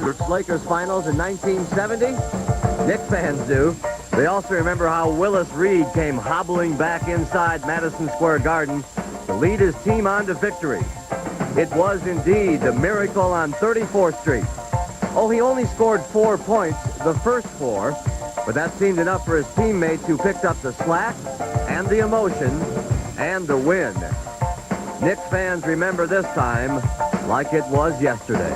Lakers finals in 1970? Knicks fans do. They also remember how Willis Reed came hobbling back inside Madison Square Garden to lead his team on to victory. It was indeed the miracle on 34th Street. Oh, he only scored 4 points, the first 4, but that seemed enough for his teammates who picked up the slack and the emotion and the win. Knicks fans remember this time like it was yesterday.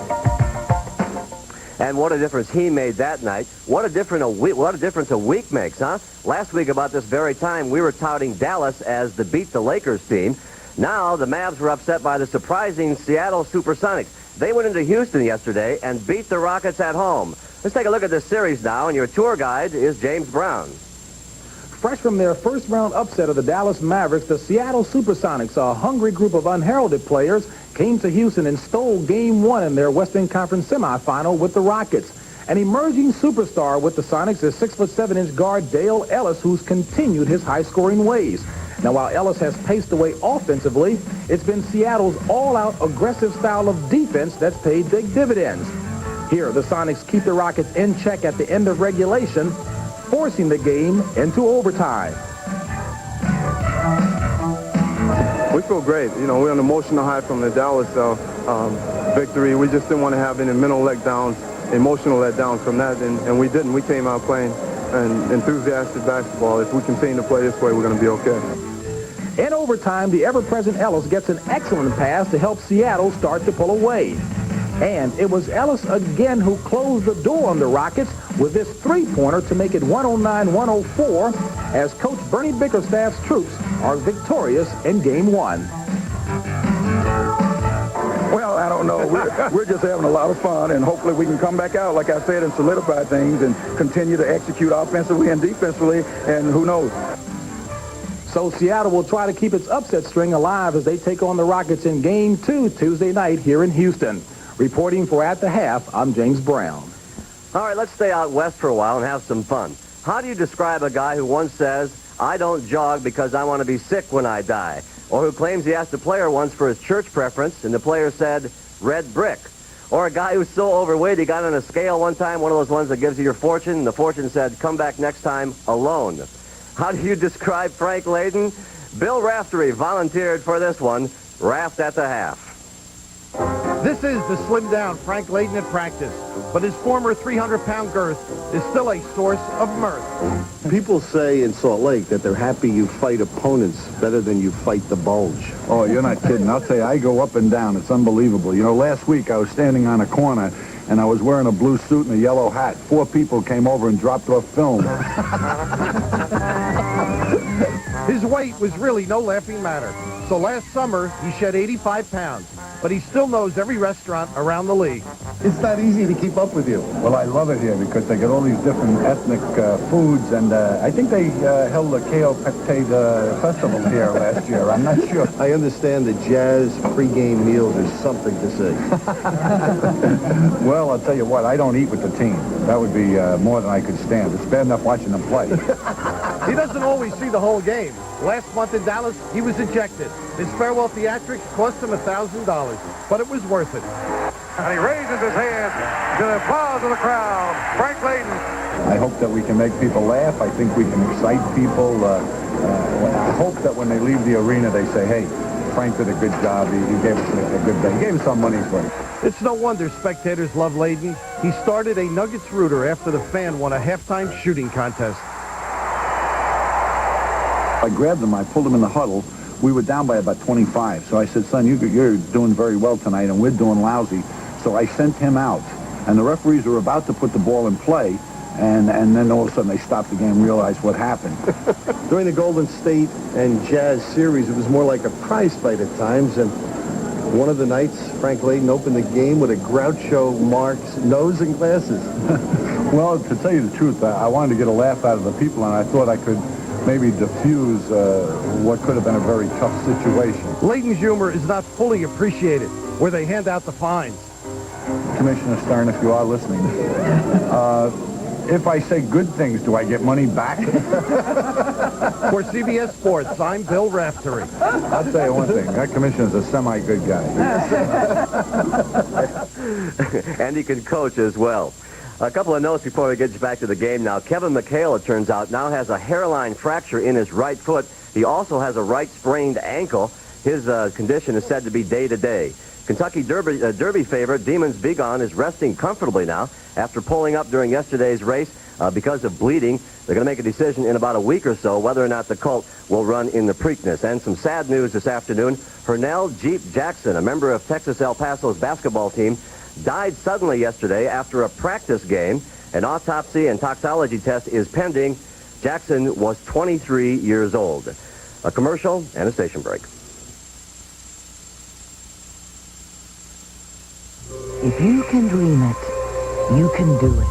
And what a difference he made that night. What a difference a week makes, huh? Last week about this very time, we were touting Dallas as the beat the Lakers team. Now the Mavs were upset by the surprising Seattle Supersonics. They went into Houston yesterday and beat the Rockets at home. Let's take a look at this series now, and your tour guide is James Brown. Fresh from their first-round upset of the Dallas Mavericks, the Seattle Supersonics, a hungry group of unheralded players, came to Houston and stole Game 1 in their Western Conference semifinal with the Rockets. An emerging superstar with the Sonics is 6'7" guard Dale Ellis, who's continued his high-scoring ways. Now, while Ellis has paced the way offensively, it's been Seattle's all-out aggressive style of defense that's paid big dividends. Here, the Sonics keep the Rockets in check at the end of regulation, forcing the game into overtime. We feel great. You know, we're on an emotional high from the Dallas victory. We just didn't want to have any mental letdowns, emotional letdowns from that, and we didn't. We came out playing an enthusiastic basketball. If we continue to play this way, we're going to be okay. In overtime, the ever-present Ellis gets an excellent pass to help Seattle start to pull away. And it was Ellis again who closed the door on the Rockets with this three-pointer to make it 109-104 as Coach Bernie Bickerstaff's troops are victorious in Game 1. Well, I don't know. We're just having a lot of fun, and hopefully we can come back out, like I said, and solidify things and continue to execute offensively and defensively, and who knows. So Seattle will try to keep its upset string alive as they take on the Rockets in Game 2 Tuesday night here in Houston. Reporting for At the Half, I'm James Brown. All right, let's stay out west for a while and have some fun. How do you describe a guy who once says, "I don't jog because I want to be sick when I die," or who claims he asked a player once for his church preference and the player said, "red brick," or a guy who's so overweight he got on a scale one time, one of those ones that gives you your fortune, and the fortune said, "come back next time alone"? How do you describe Frank Layden? Bill Raftery volunteered for this one. Raft at the Half. This is the slimmed-down Frank Layden at practice, but his former 300-pound girth is still a source of mirth. People say in Salt Lake that they're happy you fight opponents better than you fight the bulge. Oh, you're not kidding. I'll tell you, I go up and down. It's unbelievable. You know, last week I was standing on a corner, and I was wearing a blue suit and a yellow hat. 4 people came over and dropped off film. His weight was really no laughing matter. So last summer, he shed 85 pounds, but he still knows every restaurant around the league. It's not easy to keep up with you. Well, I love it here because they got all these different ethnic foods, and I think they held the Kale Peptade Festival here last year. I'm not sure. I understand the Jazz pregame meals is something to see. Well, I'll tell you what, I don't eat with the team. That would be more than I could stand. It's bad enough watching them play. He doesn't always see the whole game. Last month in Dallas, he was ejected. His farewell theatrics cost him $1,000, but it was worth it. And he raises his hand to the applause of the crowd. Frank Layden. I hope that we can make people laugh. I think we can excite people. I hope that when they leave the arena, they say, hey, Frank did a good job. He gave us a good day. He gave us some money for it. It's no wonder spectators love Layden. He started a Nuggets rooter after the fan won a halftime shooting contest. I grabbed him. I pulled him in the huddle. We were down by about 25. So I said, son, you're doing very well tonight, and we're doing lousy. So I sent him out. And the referees were about to put the ball in play, and then all of a sudden they stopped the game and realized what happened. During the Golden State and Jazz series, it was more like a prize fight at times, and one of the nights, Frank Layden opened the game with a Groucho Marx nose and glasses. Well, to tell you the truth, I wanted to get a laugh out of the people, and I thought I could maybe diffuse what could have been a very tough situation. Layden's humor is not fully appreciated, where they hand out the fines. Commissioner Stern, if you are listening, if I say good things, do I get money back? For CBS Sports, I'm Bill Raftery. I'll tell you one thing. That commissioner's a semi-good guy. And he can coach as well. A couple of notes before we get you back to the game now. Kevin McHale, it turns out, now has a hairline fracture in his right foot. He also has a right sprained ankle. His condition is said to be day-to-day. Kentucky Derby favorite Demons Begon is resting comfortably now after pulling up during yesterday's race because of bleeding. They're going to make a decision in about a week or so whether or not the colt will run in the Preakness. And some sad news this afternoon. Hernell Jeep Jackson, a member of Texas El Paso's basketball team, died suddenly yesterday after a practice game. An autopsy and toxicology test is pending. Jackson was 23 years old. A commercial and a station break. If you can dream it, you can do it.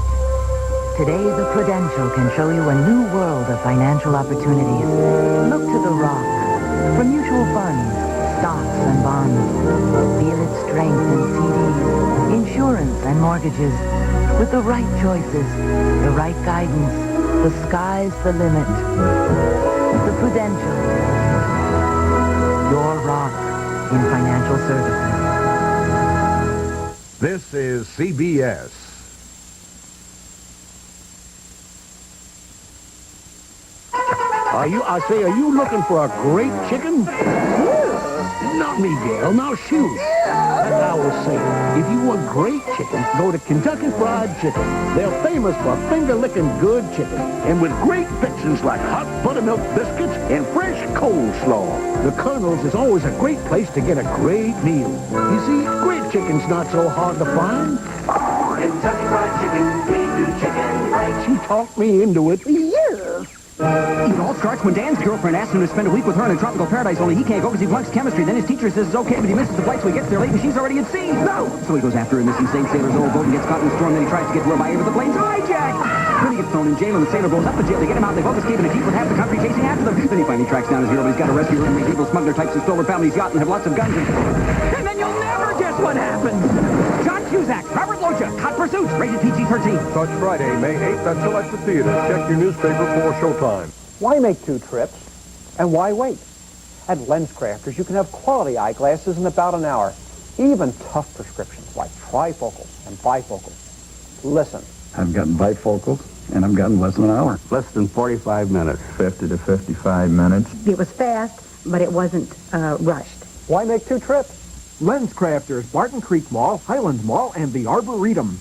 Today, the Prudential can show you a new world of financial opportunities. Look to the Rock for mutual funds, stocks and bonds. Feel its strength in CDs, insurance and mortgages. With the right choices, the right guidance, the sky's the limit. The Prudential. Your Rock in financial services. This is CBS. Are you looking for a great chicken? Not me, Gail. Now shoot. Like I was saying, if you want great chicken, go to Kentucky Fried Chicken. They're famous for finger-licking good chicken. And with great fixings like hot buttermilk biscuits and fresh coleslaw. The Colonel's is always a great place to get a great meal. You see, great chicken's not so hard to find. Kentucky Fried Chicken, we do chicken right. She talked me into it. Yes. It all starts when Dan's girlfriend asks him to spend a week with her in a tropical paradise, only he can't go because he flunks chemistry. Then his teacher says it's okay, but he misses the flight, so he gets there late and she's already at sea. No! So he goes after her in this insane sailor's old boat and gets caught in a storm. Then he tries to get to her by air, but the plane's hijacked. Then he gets thrown in jail and the sailor blows up the jail. They get him out. They both escape in a jeep with half the country chasing after them. Then he finally tracks down his hero, but he's got to rescue her and make people smuggler types and stole her family's yacht and have lots of guns. And then you'll never guess what happens. John Cusack, Robert Loggia, Hot Pursuit, rated PG-13. Starts Friday, May 8th at select theaters. Check your newspaper for showtime. Why make 2 trips? And why wait? At LensCrafters, you can have quality eyeglasses in about an hour. Even tough prescriptions like trifocals and bifocals. Listen. I've gotten bifocals, and I've gotten less than an hour. Less than 45 minutes. 50 to 55 minutes. It was fast, but it wasn't rushed. Why make 2 trips? LensCrafters, Barton Creek Mall, Highland Mall, and the Arboretum.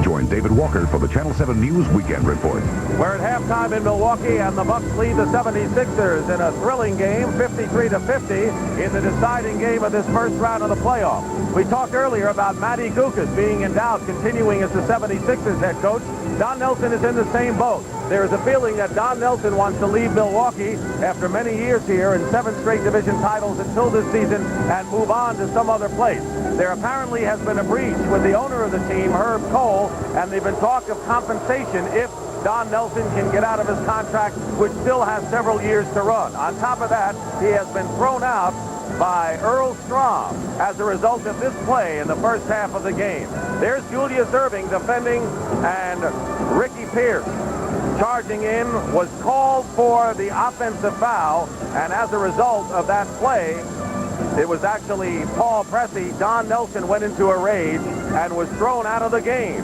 Join David Walker for the Channel 7 News Weekend Report. We're at halftime in Milwaukee, and the Bucks lead the 76ers in a thrilling game, 53-50, in the deciding game of this first round of the playoffs. We talked earlier about Matty Gukas being in doubt, continuing as the 76ers head coach. Don Nelson is in the same boat. There is a feeling that Don Nelson wants to leave Milwaukee after many years here and 7 straight division titles until this season and move on to some other place. There apparently has been a breach with the owner of the team, Herb Cole, and they've been talk of compensation if Don Nelson can get out of his contract, which still has several years to run. On top of that, he has been thrown out by Earl Strom as a result of this play in the first half of the game. There's Julius Erving defending, and Ricky Pierce charging in was called for the offensive foul, and as a result of that play, it was actually Paul Pressey. Don Nelson went into a rage and was thrown out of the game.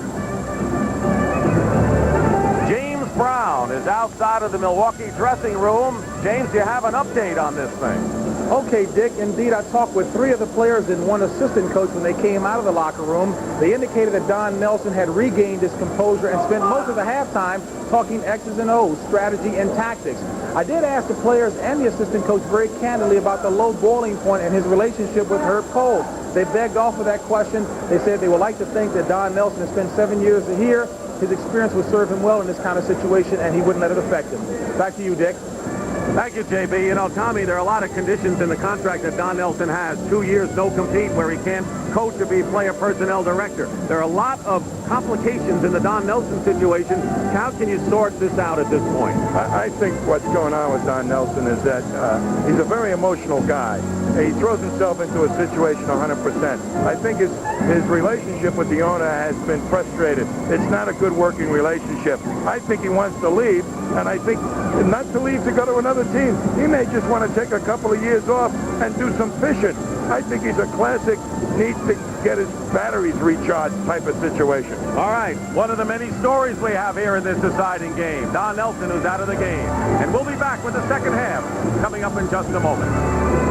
James Brown is outside of the Milwaukee dressing room. James, do you have an update on this thing? Okay, Dick, indeed, I talked with 3 of the players and 1 assistant coach when they came out of the locker room. They indicated that Don Nelson had regained his composure and spent most of the halftime talking X's and O's, strategy and tactics. I did ask the players and the assistant coach very candidly about the low boiling point and his relationship with Herb Cole. They begged off of that question. They said they would like to think that Don Nelson has spent 7 years here. His experience would serve him well in this kind of situation, and he wouldn't let it affect him. Back to you, Dick. Thank you, JB. You know, Tommy, there are a lot of conditions in the contract that Don Nelson has. 2 years no compete where he can't coach or be player personnel director. There are a lot of complications in the Don Nelson situation. How can you sort this out at this point? I think what's going on with Don Nelson is that he's a very emotional guy. He throws himself into a situation 100%. I think his relationship with the owner has been frustrated. It's not a good working relationship. I think he wants to leave, and I think not to leave to go to another team. He may just want to take a couple of years off and do some fishing. I think he's a classic, needs to get his batteries recharged type of situation. All right, one of the many stories we have here in this deciding game. Don Nelson, who's out of the game. And we'll be back with the second half coming up in just a moment.